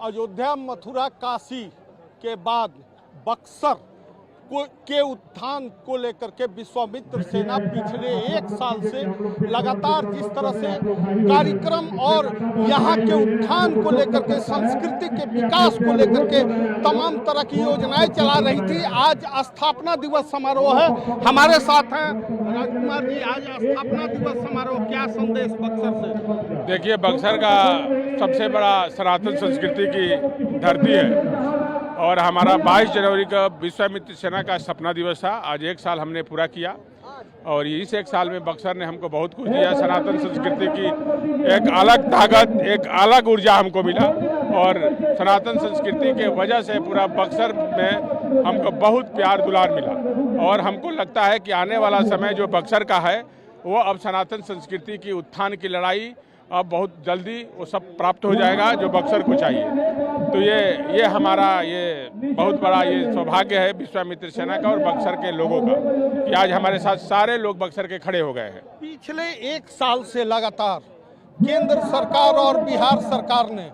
अयोध्या, मथुरा, काशी के बाद बक्सर के उत्थान को लेकर के विश्वामित्र सेना पिछले एक साल से लगातार जिस तरह से कार्यक्रम और यहाँ के उत्थान को लेकर के, संस्कृति के विकास को लेकर के तमाम तरह की योजनाएं चला रही थी। आज स्थापना दिवस समारोह है, हमारे साथ हैं राजकुमार जी। आज स्थापना दिवस समारोह, क्या संदेश बक्सर से? देखिए, बक्सर का सबसे बड़ा सनातन संस्कृति की धरती है और हमारा 22 जनवरी का विश्वामित्र सेना का स्थापना दिवस था। आज एक साल हमने पूरा किया और इस एक साल में बक्सर ने हमको बहुत कुछ दिया। सनातन संस्कृति की एक अलग ताकत, एक अलग ऊर्जा हमको मिला और सनातन संस्कृति के वजह से पूरा बक्सर में हमको बहुत प्यार दुलार मिला और हमको लगता है कि आने वाला समय जो बक्सर का है वो अब सनातन संस्कृति की उत्थान की लड़ाई अब बहुत जल्दी वो सब प्राप्त हो जाएगा जो बक्सर को चाहिए। तो ये हमारा ये बहुत बड़ा ये सौभाग्य है विश्वामित्र सेना का और बक्सर के लोगों का कि आज हमारे साथ सारे लोग बक्सर के खड़े हो गए हैं। पिछले एक साल से लगातार केंद्र सरकार और बिहार सरकार ने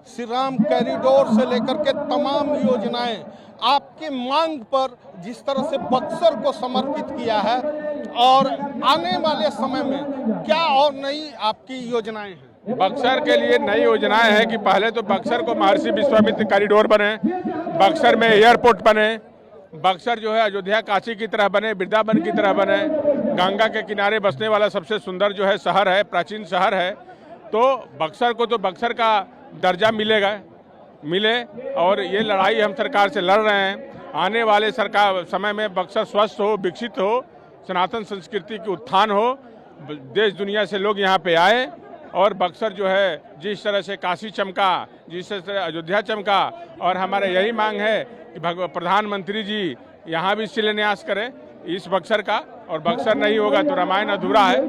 श्री राम कॉरिडोर से लेकर के तमाम योजनाएं आपके मांग पर जिस तरह से बक्सर को समर्पित किया है और आने वाले समय में क्या और नई आपकी योजनाएं हैं? बक्सर के लिए नई योजनाएं हैं कि पहले तो बक्सर को महर्षि विश्वामित्र कॉरिडोर बने, बक्सर में एयरपोर्ट बने, बक्सर जो है अयोध्या काशी की तरह बने, वृंदावन की तरह बने, गंगा के किनारे बसने वाला सबसे सुंदर जो है शहर है, प्राचीन शहर है। तो बक्सर को तो बक्सर का दर्जा मिले और ये लड़ाई हम सरकार से लड़ रहे हैं। आने वाले सरकार समय में बक्सर स्वस्थ हो, विकसित हो, सनातन संस्कृति की उत्थान हो, देश दुनिया से लोग यहाँ पे आए और बक्सर जो है जिस तरह से काशी चमका, जिस तरह से अयोध्या चमका और हमारे यही मांग है कि प्रधानमंत्री जी यहाँ भी शिलान्यास करें इस बक्सर का और बक्सर नहीं होगा तो रामायण अधूरा है।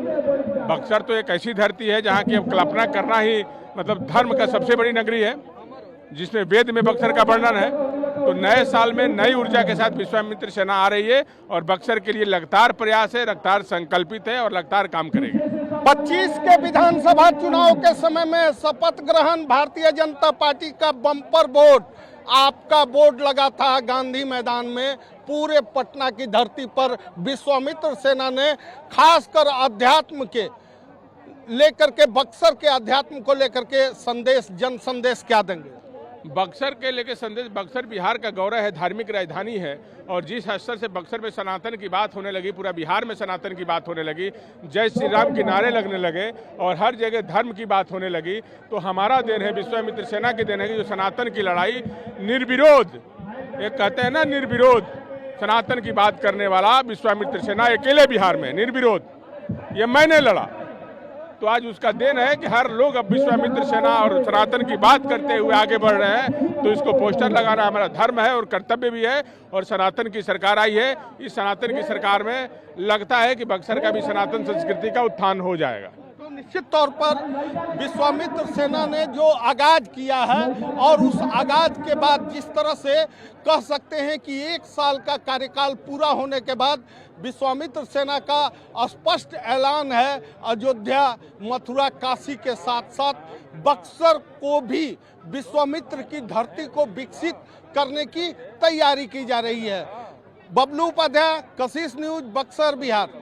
बक्सर तो एक ऐसी धरती है जहाँ की अब कल्पना करना ही मतलब धर्म का सबसे बड़ी नगरी है जिसमें वेद में बक्सर का वर्णन है। तो नए साल में नई ऊर्जा के साथ विश्वामित्र सेना आ रही है और बक्सर के लिए लगातार प्रयास है, लगातार संकल्पित है और लगातार काम करेगी। 25 के विधानसभा चुनाव के समय में शपथ ग्रहण भारतीय जनता पार्टी का बम्पर बोर्ड, आपका बोर्ड लगा था गांधी मैदान में। पूरे पटना की धरती पर विश्वामित्र सेना ने खासकर अध्यात्म के लेकर के, बक्सर के अध्यात्म को लेकर के संदेश, जन संदेश क्या देंगे? बक्सर के लेके संदेश, बक्सर बिहार का गौरव है, धार्मिक राजधानी है और जिस स्तर से बक्सर में सनातन की बात होने लगी, पूरा बिहार में सनातन की बात होने लगी, जय श्री राम के नारे लगने लगे और हर जगह धर्म की बात होने लगी, तो हमारा देन है, विश्वामित्र सेना की देन है कि जो सनातन की लड़ाई निर्विरोध, एक कहते हैं ना निर्विरोध, सनातन की बात करने वाला विश्वामित्र सेना अकेले बिहार में निर्विरोध, ये मैंने लड़ा। तो आज उसका देन है कि हर लोग अब विश्वामित्र सेना और सनातन की बात करते हुए आगे बढ़ रहे हैं। तो इसको पोस्टर लगाना हमारा धर्म है और कर्तव्य भी है और सनातन की सरकार आई है। इस सनातन की सरकार में लगता है कि बक्सर का भी सनातन संस्कृति का उत्थान हो जाएगा। तो निश्चित तौर पर विश्वामित्र सेना ने जो आगाज किया है और उस आगाज के बाद जिस तरह से कह सकते हैं कि एक साल का कार्यकाल पूरा होने के बाद विश्वामित्र सेना का स्पष्ट ऐलान है अयोध्या, मथुरा, काशी के साथ साथ बक्सर को भी विश्वामित्र की धरती को विकसित करने की तैयारी की जा रही है। बबलू उपाध्याय, कशिश न्यूज, बक्सर, बिहार।